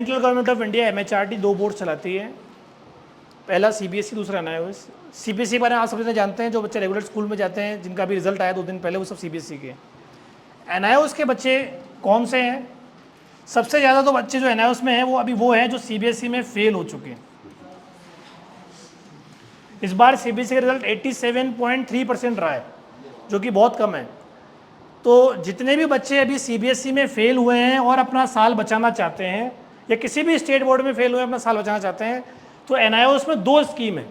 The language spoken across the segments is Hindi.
Central government of India MHRD 2 board चलाती है, पहला CBSE, दूसरा NIOS। CBSE बारे में आप सब जानते हैं, जो बच्चे रेगुलर स्कूल में जाते हैं, जिनका भी रिजल्ट आया 2 दिन पहले, वो सब CBSE के। NIOS के बच्चे कौन से हैं? सबसे ज़्यादा तो बच्चे जो NIOS में हैं वो हैं जो CBSE में फेल हो चुके हैं। इस बार CBSE का रिजल्ट 87.3% रहा है, जो कि बहुत कम है। तो जितने भी बच्चे अभी CBSE में फेल हुए हैं और अपना साल बचाना चाहते हैं, या किसी भी स्टेट बोर्ड में फेल हुए अपना साल बचाना चाहते हैं, तो NIOS में 2 स्कीम है।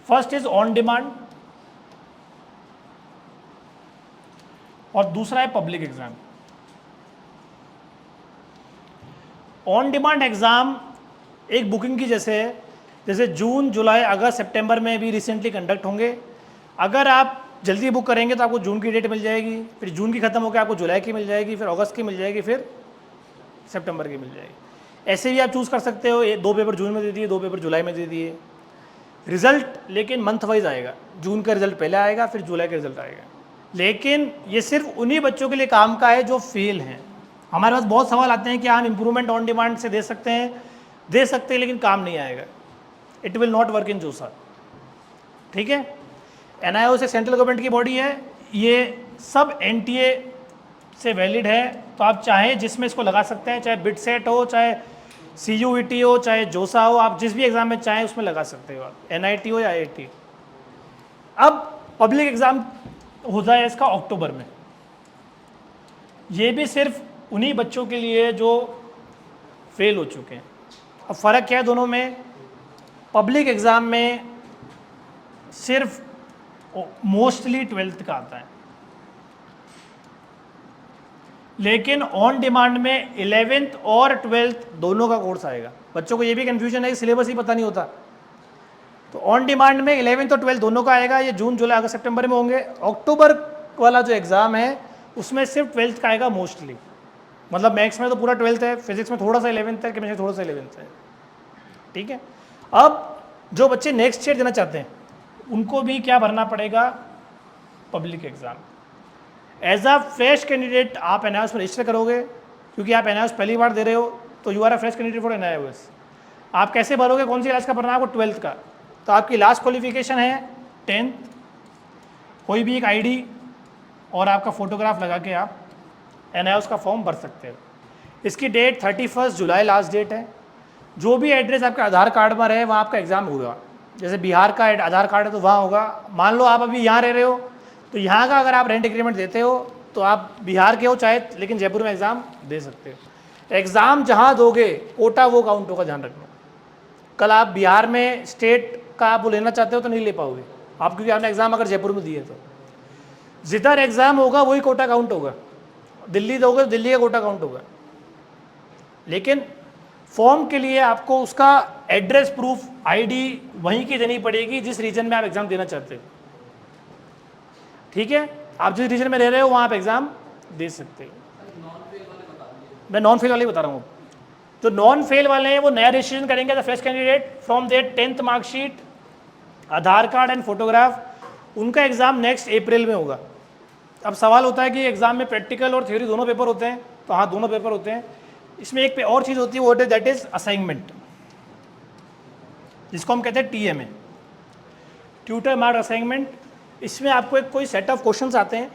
फर्स्ट इज ऑन डिमांड और दूसरा है public exam. On demand exam एक बुकिंग की जैसे है, जैसे जून, जुलाई, अगस्त, सितंबर में भी रिसेंटली कंडक्ट होंगे। अगर आप जल्दी बुक करेंगे तो आपको जून की डेट मिल जाएगी, फिर जून की खत्म होकर आपको जुलाई की मिल जाएगी, फिर अगस्त की मिल जाएगी, फिर सितंबर की मिल जाएगी। ऐसे भी आप चूज़ कर सकते हो, 2 पेपर जून में दे दिए, 2 पेपर जुलाई में दे दिए। रिजल्ट लेकिन मंथ वाइज आएगा, जून का रिजल्ट पहले आएगा, फिर जुलाई का रिजल्ट आएगा। लेकिन ये सिर्फ उन्हीं बच्चों के लिए काम का है जो फेल हैं। हमारे पास बहुत सवाल आते हैं कि हम इम्प्रूवमेंट ऑन डिमांड से दे सकते हैं, लेकिन काम नहीं आएगा। It will not work in जोसा। ठीक है। NIOS एक सेंट्रल गवर्नमेंट की बॉडी है, ये सब NTA से वैलिड है, तो आप चाहे जिसमें इसको लगा सकते हैं, चाहे बिटसेट हो, चाहे CUET हो, चाहे जोसा हो, आप जिस भी एग्जाम में चाहें उसमें लगा सकते हो, आप NIT हो या IIT। अब पब्लिक एग्जाम हो जाए इसका अक्टूबर में, ये भी सिर्फ उन्हीं बच्चों के लिए जो फेल हो चुके हैं। अब फ़र्क क्या है दोनों में? पब्लिक एग्ज़ाम में सिर्फ मोस्टली 12th का आता है, लेकिन ऑन डिमांड में 11th और 12th दोनों का कोर्स आएगा। बच्चों को ये भी कन्फ्यूजन है कि सिलेबस ही पता नहीं होता। तो ऑन डिमांड में 11th और 12th दोनों का आएगा। ये जून, जुलाई, अगस्त, सितंबर में होंगे। अक्टूबर वाला जो एग्ज़ाम है उसमें सिर्फ 12th का आएगा मोस्टली। मतलब मैथ्स में तो पूरा 12th है, फिजिक्स में थोड़ा सा 11th है, केमिस्ट्री में थोड़ा सा 11th है। ठीक है। अब जो बच्चे नेक्स्ट ईयर देना चाहते हैं उनको भी क्या भरना पड़ेगा? Public exam. As a fresh candidate आप NIOS में रजिस्टर करोगे, क्योंकि आप NIOS पहली बार दे रहे हो, तो you are a fresh candidate for NIOS। आप कैसे भरोगे? कौन सी क्लास का भरना है आपको? 12th का। तो आपकी लास्ट क्वालिफिकेशन है 10th, कोई भी एक ID और आपका फोटोग्राफ लगा के आप NIOS का फॉर्म भर सकते हो। इसकी डेट 31 जुलाई लास्ट डेट है। जो भी एड्रेस आपके आधार कार्ड में रहे वहाँ आपका एग्ज़ाम होगा। जैसे बिहार का आधार कार्ड है तो वहाँ होगा। मान लो आप अभी यहाँ रह रहे हो, तो यहाँ का अगर आप रेंट एग्रीमेंट देते हो तो आप बिहार के हो चाहे, लेकिन जयपुर में एग्ज़ाम दे सकते हो। एग्ज़ाम जहाँ दोगे कोटा वो काउंट होगा, ध्यान रखना। कल आप बिहार में स्टेट का आप वो लेना चाहते हो तो नहीं ले पाओगे आप, क्योंकि आपने एग्ज़ाम अगर जयपुर में दिए तो जिधर एग्ज़ाम होगा वही कोटा काउंट होगा। दिल्ली दोगे तो दिल्ली का कोटा काउंट होगा। लेकिन फॉर्म के लिए आपको उसका एड्रेस प्रूफ ID वहीं की देनी पड़ेगी जिस रीजन में आप एग्ज़ाम देना चाहते हो। ठीक है। आप जिस रीजन में रह रहे हो वहाँ आप एग्ज़ाम दे सकते हो। मैं नॉन फेल वाले बता रहा हूँ। जो नॉन फेल वाले हैं वो नया रजिस्ट्रेशन करेंगे as a fresh candidate from there 10th marksheet, Aadhaar card and photograph. उनका एग्ज़ाम नेक्स्ट अप्रैल में होगा। अब सवाल होता है कि एग्ज़ाम में प्रैक्टिकल और थ्योरी दोनों पेपर होते हैं, तो हाँ दोनों पेपर होते हैं। इसमें एक और चीज़ होती है, वो दैट इज़ असाइनमेंट, जिसको हम कहते हैं TMA, ट्यूटर मार्क असाइनमेंट। इसमें आपको एक कोई सेट ऑफ क्वेश्चंस आते हैं,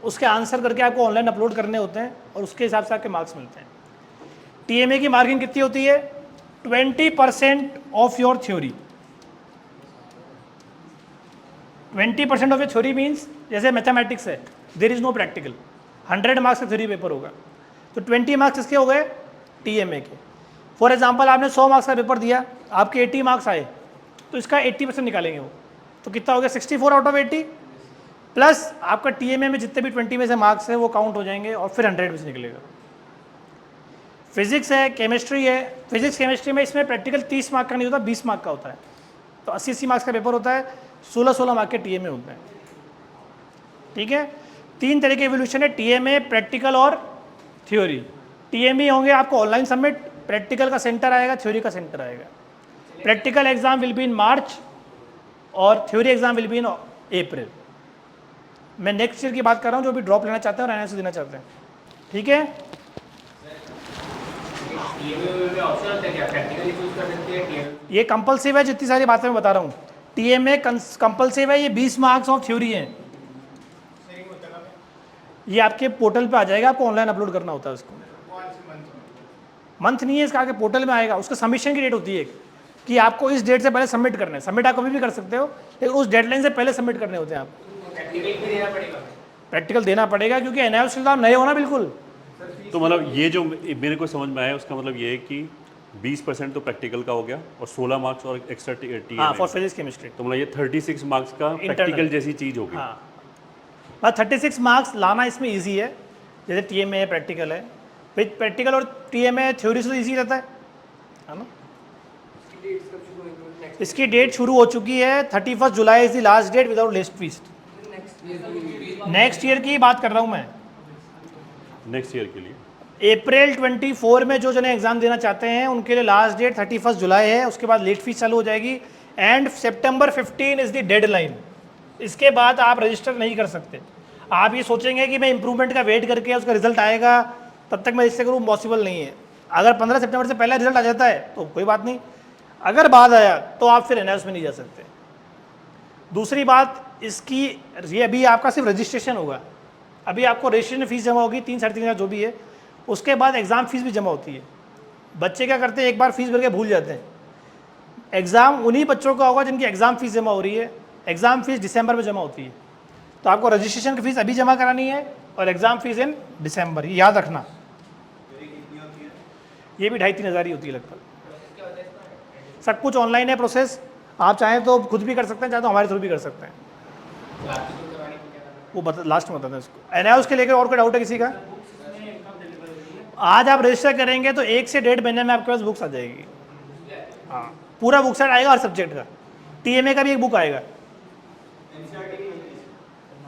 उसके आंसर करके आपको ऑनलाइन अपलोड करने होते हैं और उसके हिसाब से आपके मार्क्स मिलते हैं। TMA की मार्किंग कितनी होती है? 20% of your theory. 20% of your theory means जैसे मैथमेटिक्स है, there is no practical, 100 marks का थ्योरी पेपर होगा, तो 20 मार्क्स इसके हो गए TMA के। फॉर एग्जाम्पल आपने 100 मार्क्स का पेपर दिया, आपके 80 मार्क्स आए, तो इसका 80% निकालेंगे वो, तो कितना हो गया? 64 आउट ऑफ 80 प्लस आपका TMA में जितने भी 20 में से मार्क्स है वो काउंट हो जाएंगे और फिर 100 में से निकलेगा। फिजिक्स है, केमिस्ट्री है। फिजिक्स केमिस्ट्री में इसमें प्रैक्टिकल 30 मार्क का नहीं होता, 20 मार्क का होता है, तो 80 मार्क्स का पेपर होता है, 16 मार्क के TMA होते हैं। ठीक है। 3 तरह के इवोल्यूशन है, TMA, प्रैक्टिकल और थ्योरी। TMA होंगे आपको ऑनलाइन सबमिट, प्रैक्टिकल का सेंटर आएगा, थ्योरी का सेंटर आएगा। Practical exam will be in March और theory exam will be in April. मैं नेक्स्ट ईयर की बात कर रहा हूँ जो भी ड्रॉप लेना चाहते हैं और NIOS देना चाहते हैं। ठीक है। ये कंपलसिव है, जितनी सारी बातें मैं बता रहा हूँ। टीएमए कंपलसिव है, ये 20 मार्क्स ऑफ थ्योरी है। ये आपके पोर्टल पे आ जाएगा, आपको ऑनलाइन अपलोड करना होता है उसको। मंथ नहीं है इसका, आगे पोर्टल में आएगा। उसका सबमिशन की डेट होती है कि आपको इस डेट से पहले सबमिट करना है। सबमिट आप कभी भी कर सकते हो, लेकिन उस डेडलाइन से पहले सबमिट करने होते हैं आपको। प्रैक्टिकल देना पड़ेगा क्योंकि एनआईओएस के नए हो ना बिल्कुल। तो मतलब ये जो मेरे को समझ में आया उसका मतलब ये है कि 20% तो प्रैक्टिकल का हो गया और 16 मार्क्स और एक्स्ट्रा टी हाँ, फॉर फिजिक्स केमिस्ट्री। तो मतलब ये 36 मार्क्स का प्रैक्टिकल जैसी चीज़ होगी। हाँ, बस 36 मार्क्स लाना इसमें इजी है। जैसे टीएमए है, प्रैक्टिकल है। विद प्रैक्टिकल और टीएमए थ्योरी से तो ईजी रहता है ना। इसकी डेट शुरू हो चुकी है, 31 July is the last date without late fees. Next year की बात कर रहा हूँ मैं, नेक्स्ट ईयर के लिए। अप्रैल 24 में जो जने एग्जाम देना चाहते हैं उनके लिए लास्ट डेट 31 जुलाई है। उसके बाद लेट फीस चालू हो जाएगी and September 15 is the deadline. इसके बाद आप रजिस्टर नहीं कर सकते। आप ये सोचेंगे कि मैं इंप्रूवमेंट का वेट करके उसका रिजल्ट आएगा तब तक मैं रजिस्टर करूँ, पॉसिबल नहीं है। अगर 15 सितंबर से पहले रिजल्ट आ जाता है तो कोई बात नहीं, अगर बाद आया तो आप फिर एनआईओएस में नहीं जा सकते। दूसरी बात इसकी, ये अभी आपका सिर्फ रजिस्ट्रेशन होगा। अभी आपको रजिस्ट्रेशन फीस जमा होगी 3-3.5 जो भी है। उसके बाद एग्ज़ाम फीस भी जमा होती है। बच्चे क्या करते हैं, एक बार फीस भर के भूल जाते हैं। एग्ज़ाम उन्हीं बच्चों का होगा जिनकी एग्ज़ाम फीस जमा हो रही है। एग्ज़ाम फीस दिसंबर में जमा होती है, तो आपको रजिस्ट्रेशन की फीस अभी जमा करानी है और एग्ज़ाम फीस इन दिसंबर, ये याद रखना। ये भी 2,500-3 हज़ार ही होती है लगभग। सब कुछ ऑनलाइन है प्रोसेस। आप चाहें तो खुद भी कर सकते हैं, चाहे तो हमारे थ्रू भी कर सकते हैं। वो लास्ट में बताते हैं इसको। एनआईओएस के लेकर और कोई डाउट है किसी का? आज आप रजिस्टर करेंगे तो 1 से 1.5 महीने में आपके पास बुक्स आ जाएगी। हाँ, पूरा बुक सेट आएगा हर सब्जेक्ट का। टीएमए का भी एक बुक आएगा।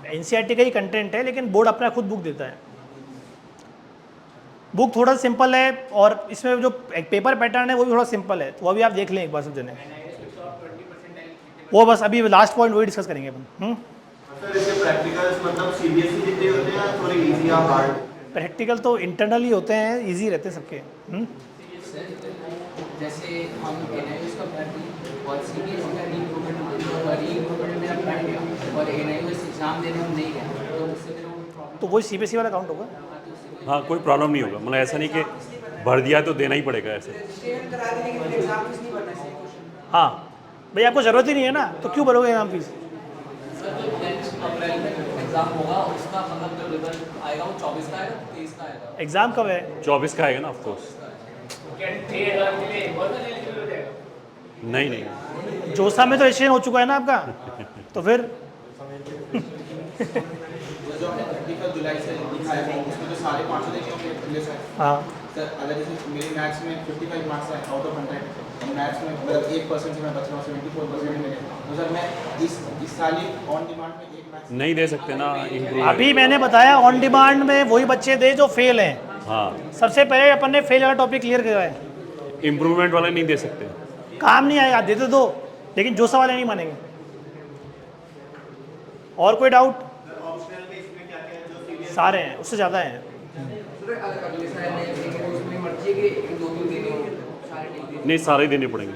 एनसीईआरटी का ही कंटेंट है, लेकिन बोर्ड अपना खुद बुक देता है। बुक थोड़ा सिंपल है और इसमें जो एक पेपर पैटर्न है वो भी थोड़ा सिंपल है, तो वो भी आप देख लें एक बार सब जने। वो बस अभी लास्ट पॉइंट वही डिस्कस करेंगे अपन। सर इसके प्रैक्टिकल्स मतलब सीबीएसई जितने होते हैं या थोड़े इजी या हार्ड? प्रैक्टिकल तो इंटरनल ही होते हैं, इजी रहते हैं सबके। जैसे हम एनआईओएस का पढ़ते और सीबीएसई का री-इम्प्रूवमेंट मेरा पढ़ गया और एनआईओएस एग्जाम देने हम नहीं गए तो उससे मेरा प्रॉब्लम। तो वही सीबीएसई वाला काउंट होगा। हाँ, कोई प्रॉब्लम नहीं होगा। मतलब ऐसा नहीं कि भर दिया तो देना ही पड़ेगा ऐसे। हाँ भाई, आपको ज़रूरत ही नहीं है ना, तो क्यों भरोगे एग्जाम फीस? अप्रैल में एग्जाम होगा, उसका मतलब जो रिजल्ट आएगा वो 24 का आएगा, 23 का आएगा। एग्ज़ाम कब है? 24 का आएगा ना, ऑफ कोर्स। नहीं नहीं, जोसा में तो रजिस्ट्रेशन हो चुका है ना आपका, तो फिर जो हमने 31 जुलाई से लिखा है उसमें तो सारे 500 देखे होंगे पहले से। हाँ सर अगर जैसे मेरे मैथ्स में 55 मार्क्स है आउट ऑफ 100, और मैथ्स में मतलब 1% से मैं बच रहा हूँ, 74% मिले, तो सर मैं इस साल ही ऑन डिमांड में एक मैथ्स नहीं दे सकते ना इम्प्रूव। अभी मैंने बताया ऑन डिमांड में वही बच्चे दे जो फेल हैं। हाँ, सबसे पहले अपन ने फेल वाला टॉपिक क्लियर किया है। इम्प्रूवमेंट वाले नहीं दे सकते। काम नहीं आएगा, दे दो, लेकिन जोसा वाले नहीं मानेंगे। और कोई डाउट? सारे हैं, उससे ज़्यादा हैं। नहीं, सारे देने पड़ेंगे।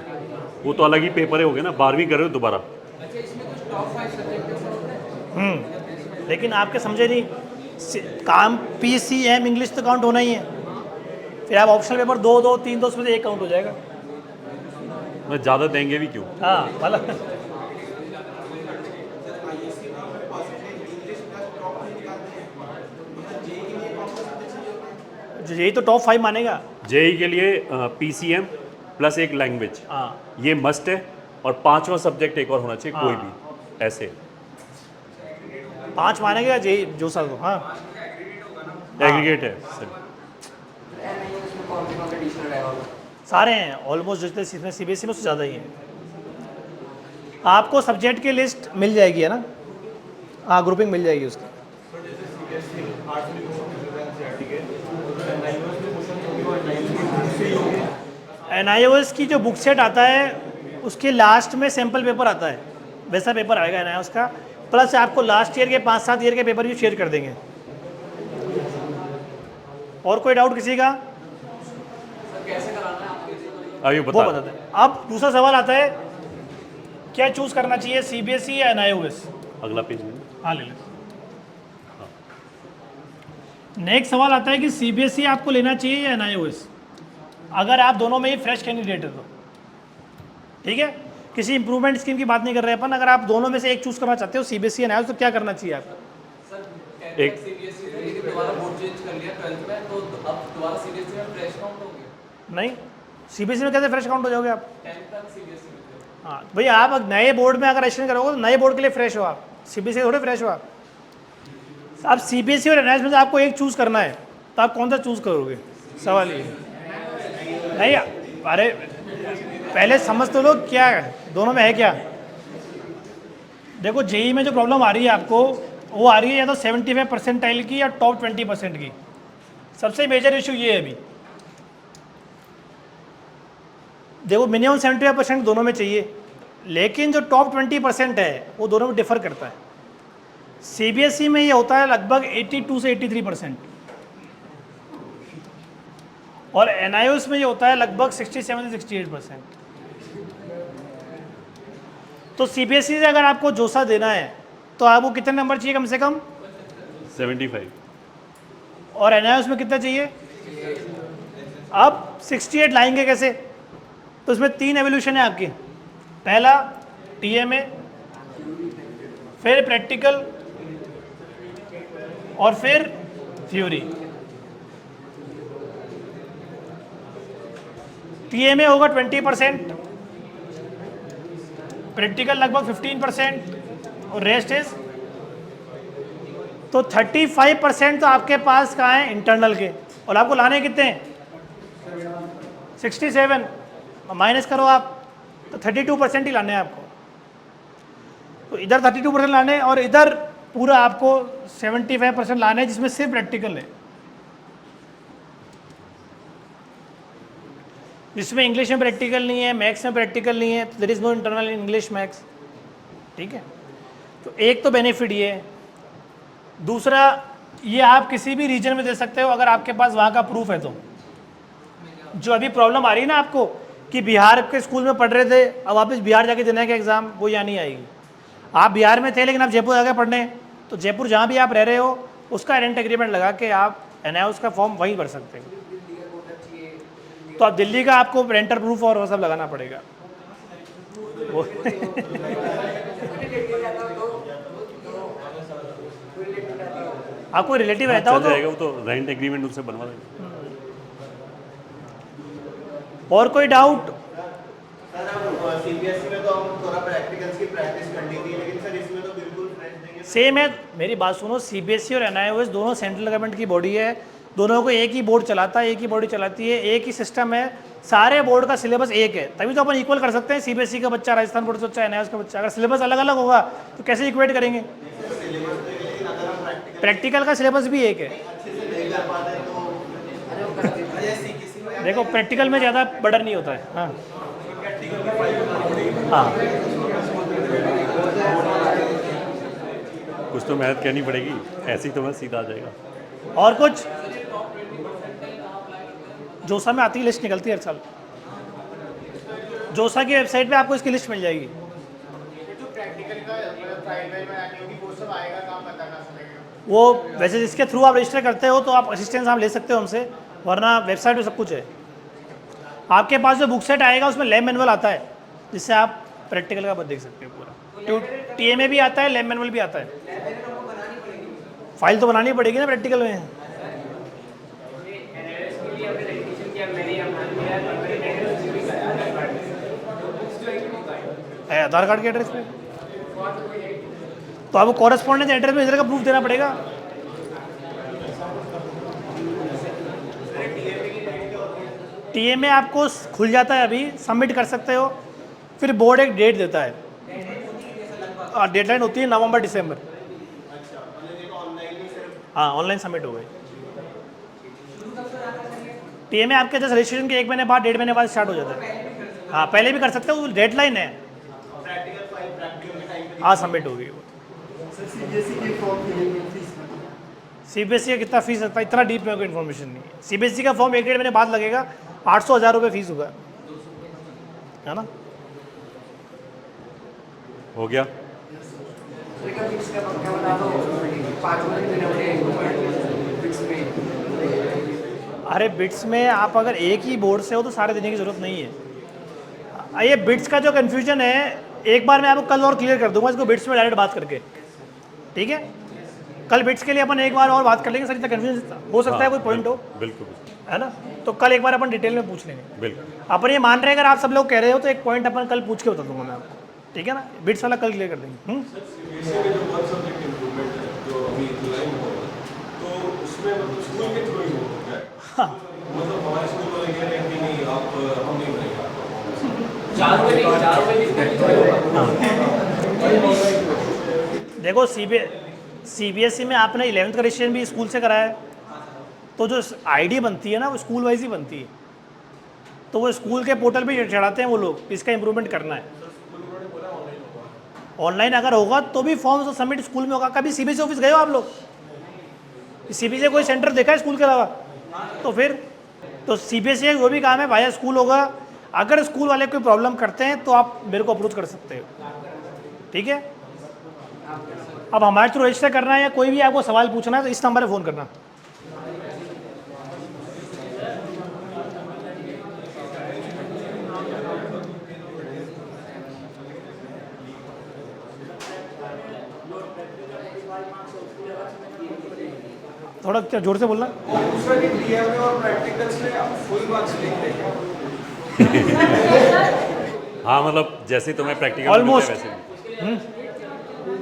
वो तो अलग ही पेपर हो गए ना, 12वीं कर रहे हो दोबारा। लेकिन आपके समझे नहीं, काम PCM इंग्लिश तो काउंट होना ही है। फिर आप ऑप्शनल पेपर 2, 3, उसमें से एक काउंट हो जाएगा। मैं ज़्यादा देंगे भी क्यों? हाँ वाला यही तो टॉप 5 मानेगा। जेई के लिए PCM प्लस एक लैंग्वेज, हाँ ये मस्ट है। और 5वां सब्जेक्ट एक और होना चाहिए, कोई भी ऐसे 5 मानेगा जे जोसा को। हाँ एग्रीगेट है सर। सारे हैं ऑलमोस्ट, जितने CBSE में उससे ज़्यादा ही हैं। आपको सब्जेक्ट की लिस्ट मिल जाएगी है ना? हाँ, ग्रुपिंग मिल जाएगी उसकी। एनआईओएस की जो बुक सेट आता है उसके लास्ट में सैम्पल पेपर आता है, वैसा पेपर आएगा एनआईओएस का। प्लस आपको लास्ट ईयर के 5-7 ईयर के पेपर भी शेयर कर देंगे। और कोई डाउट किसी का? कैसे कराना है आप अभी वो बता बताते हैं। अब दूसरा सवाल आता है, क्या चूज़ करना चाहिए, CBSE या NIOS? अगला पेज में। हाँ ले लें। नेक्स्ट सवाल आता है कि CBSE आपको लेना चाहिए या NIOS, अगर आप दोनों में ही फ्रेश कैंडिडेट है तो। ठीक है, किसी इंप्रूवमेंट स्कीम की बात नहीं कर रहे अपन, अगर आप दोनों में से एक चूज करना चाहते हो, CBSE या NIOS, तो क्या करना चाहिए आपको? एक सीबीएसई में लेकिन दोबारा बोर्ड चेंज कर लिया 12th में, तो अब दोबारा सीबीएसई में फ्रेश काउंट हो गया। नहीं, CBSE में कैसे फ्रेश काउंट हो जाओगे आप? 10th तक सीबीएसई में थे। हाँ भैया, आप नए बोर्ड में अगर रजिस्ट्रेशन करोगे तो नए बोर्ड के लिए फ्रेश हो आप, CBSE थोड़े फ्रेश हो आप। अब CBSE और NIOS में से आपको एक चूज करना है, तो आप कौन सा चूज करोगे? सवाल ये नहीं। अरे पहले समझ तो लो क्या है, दोनों में है क्या। देखो जेई में जो प्रॉब्लम आ रही है आपको, वो आ रही है या तो 75 परसेंटाइल की या टॉप 20% की। सबसे मेजर इशू ये है अभी। देखो मिनिमम 75% दोनों में चाहिए, लेकिन जो टॉप 20% है वो दोनों में डिफर करता है। CBSE में ये होता है लगभग 82 से 83%, और NIOS में ये होता है लगभग 67 से 68%। तो CBSE से अगर आपको जोसा देना है तो आपको कितने नंबर चाहिए कम से कम? 75। और NIOS में कितना चाहिए? अब 68 लाएंगे कैसे? तो इसमें 3 एवोल्यूशन है आपकी। पहला TMA, फिर प्रैक्टिकल, और फिर थ्योरी। TMA होगा 20%, प्रैक्टिकल लगभग 15%, और रेस्ट इज, तो 35% तो आपके पास कहाँ है? इंटरनल के। और आपको लाने कितने हैं? 67 माइनस करो आप, तो 32% ही लाने हैं आपको। तो इधर 32% लाने हैं और इधर पूरा आपको 75% लाने हैं, जिसमें सिर्फ प्रैक्टिकल है, जिसमें इंग्लिश में प्रैक्टिकल नहीं है, मैथ्स में प्रैक्टिकल नहीं है, तो there is no internal in English maths. ठीक है, तो एक तो बेनिफिट ये है। दूसरा, ये आप किसी भी रीजन में दे सकते हो अगर आपके पास वहाँ का प्रूफ है तो। जो अभी प्रॉब्लम आ रही है ना आपको कि बिहार के स्कूल में पढ़ रहे थे, अब वापस बिहार जाके देने का एग्ज़ाम, वो यहाँ नहीं आएगी। आप बिहार में थे लेकिन आप जयपुर आ गए पढ़ने, तो जयपुर जहाँ भी आप रह रहे हो उसका रेंट एग्रीमेंट लगा के आप NIOS का फॉर्म वहीं भर सकते हैं। तो अब दिल्ली का आपको रेंटर प्रूफ और वो सब लगाना पड़ेगा। आपको रिलेटिव रहता हो चल तो। जाएगा, वो तो रेंट एग्रीमेंट उनसे बनवा देंगे। और कोई डाउट? सर अब CBSE में तो हम थोड़ा प्रैक्टिकल्स की प्रैक्टिस कर ली थी, लेकिन सर इसमें तो बिल्कुल फ्रेश देंगे। सेम है, मेरी बात सुनो, CBSE और NIOS दोनों सेंट्रल गवर्नमेंट की बॉडी है, दोनों को एक ही बोर्ड चलाता है, एक ही बॉडी चलाती है, एक ही सिस्टम है, सारे बोर्ड का सिलेबस एक है, तभी तो अपन इक्वल कर सकते हैं। CBSE का बच्चा राजस्थान बोर्ड से बच्चा, NIOS का बच्चा, अगर सिलेबस अलग अलग होगा तो कैसे इक्वेट करेंगे? प्रैक्टिकल का सिलेबस भी एक है। देखो प्रैक्टिकल में ज़्यादा बर्डन नहीं होता है। हाँ हाँ, कुछ तो मेहनत करनी पड़ेगी, ऐसे ही तो मैं सीधा आ जाएगा। और कुछ? जोसा में आती है, लिस्ट निकलती है हर साल। जोसा की वेबसाइट पे आपको इसकी लिस्ट मिल जाएगी। जो प्रैक्टिकल का फाइनल में आनी होगी वो सब आएगा, काम बताना पड़ेगा। वो वैसे जिसके थ्रू आप रजिस्टर करते हो तो आप असिस्टेंस आप ले सकते हो हमसे, वरना वेबसाइट पे सब कुछ है। आपके पास जो बुक सेट आएगा उसमें लैब मैनुअल आता है, जिससे आप प्रैक्टिकल का देख सकते हो पूरा। TMA भी आता है, लैब मैनुअल भी आता है। फाइल तो बनानी पड़ेगी ना प्रैक्टिकल में। है आधार कार्ड के एड्रेस पे, तो आपको कॉरेस्पॉन्डेंस एड्रेस में इधर का प्रूफ देना पड़ेगा। TMA आपको खुल जाता है अभी, सबमिट कर सकते हो, फिर बोर्ड एक डेट देता है, डेडलाइन होती है नवंबर दिसंबर। हाँ ऑनलाइन सबमिट हो गई। TMA आपके जैसे रजिस्ट्रेशन के 1 महीने बाद 1.5 महीने बाद स्टार्ट हो जाता है। हाँ पहले भी कर सकते हो, डेडलाइन है। हाँ सबमिट हो गई वो। सीबीएसई का कितना फीस लगता है, इतना डीप मेरे को इन्फॉर्मेशन नहीं है। सीबीएसई का फॉर्म 1 डेढ़ महीने बाद लगेगा, 800-1000 रुपये फीस होगा, है ना। हो गया। अरे बिट्स में आप अगर एक ही बोर्ड से हो तो सारे देने की ज़रूरत नहीं है। ये बिट्स का जो कन्फ्यूजन है, एक बार मैं आपको कल और क्लियर कर दूंगा इसको बिट्स में डायरेक्ट बात करके, ठीक है। कल बिट्स के लिए अपन एक बार और बात कर लेंगे, सर इतना कन्फ्यूजन हो सकता है कोई पॉइंट हो, बिल्कुल है ना। तो कल एक बार अपन डिटेल में पूछ लेंगे। बिल्कुल। अपन ये मान रहे हैं अगर आप सब लोग कह रहे हो तो एक पॉइंट अपन कल पूछ के बता दूंगा मैं आपको, ठीक है ना। बिट्स वाला कल क्लियर कर देंगे। हाँ, देखो सीबीएसई में आपने 11th का रजिस्ट्रेशन भी स्कूल से कराया है, तो जो आईडी बनती है ना वो स्कूल वाइज ही बनती है, तो वो स्कूल के पोर्टल पे चढ़ाते हैं वो लोग, इसका इम्प्रूवमेंट करना है। ऑनलाइन अगर होगा तो भी फॉर्म सबमिट स्कूल में होगा। कभी सीबीएसई ऑफिस गए हो आप लोग? सीबीएसई कोई सेंटर देखा है स्कूल के अलावा? तो फिर तो सीबीएसई का जो भी काम है भाया स्कूल होगा। अगर स्कूल वाले कोई प्रॉब्लम करते हैं तो आप मेरे को अप्रोच कर सकते हो, ठीक है। अब हमारे थ्रू रजिस्टर करना है या कोई भी आपको सवाल पूछना है तो इस नंबर पर फ़ोन करना। थोड़ा जोर से बोलना। हाँ मतलब जैसे तुम्हें प्रैक्टिकल Almost. वैसे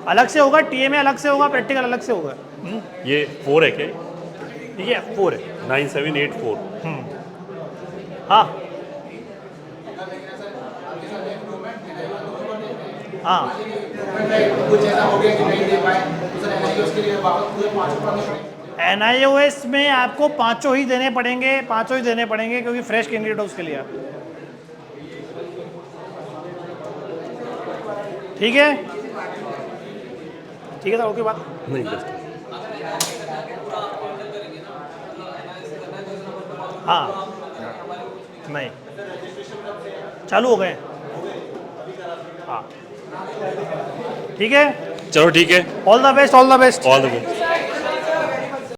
अलग से होगा, टीएमए अलग से होगा, प्रैक्टिकल अलग से होगा। ये 4 है क्या? ठीक है, 4 है। 9784। हाँ हाँ, कुछ ऐसा हो गया कि नहीं दे पाए तो सर एनआईओएस के लिए वापस पूरे 5 भरने पड़ेंगे। एनआईओएस में आपको 5 ही देने पड़ेंगे, 5 ही देने पड़ेंगे क्योंकि फ्रेश कैंडिडेट हो उसके लिए आप, ठीक है। ठीक है सर, ओके बात नहीं जस्ट हाँ नहीं चालू हो गए, हाँ ठीक है। चलो ठीक है। All the best, all the best. All the best.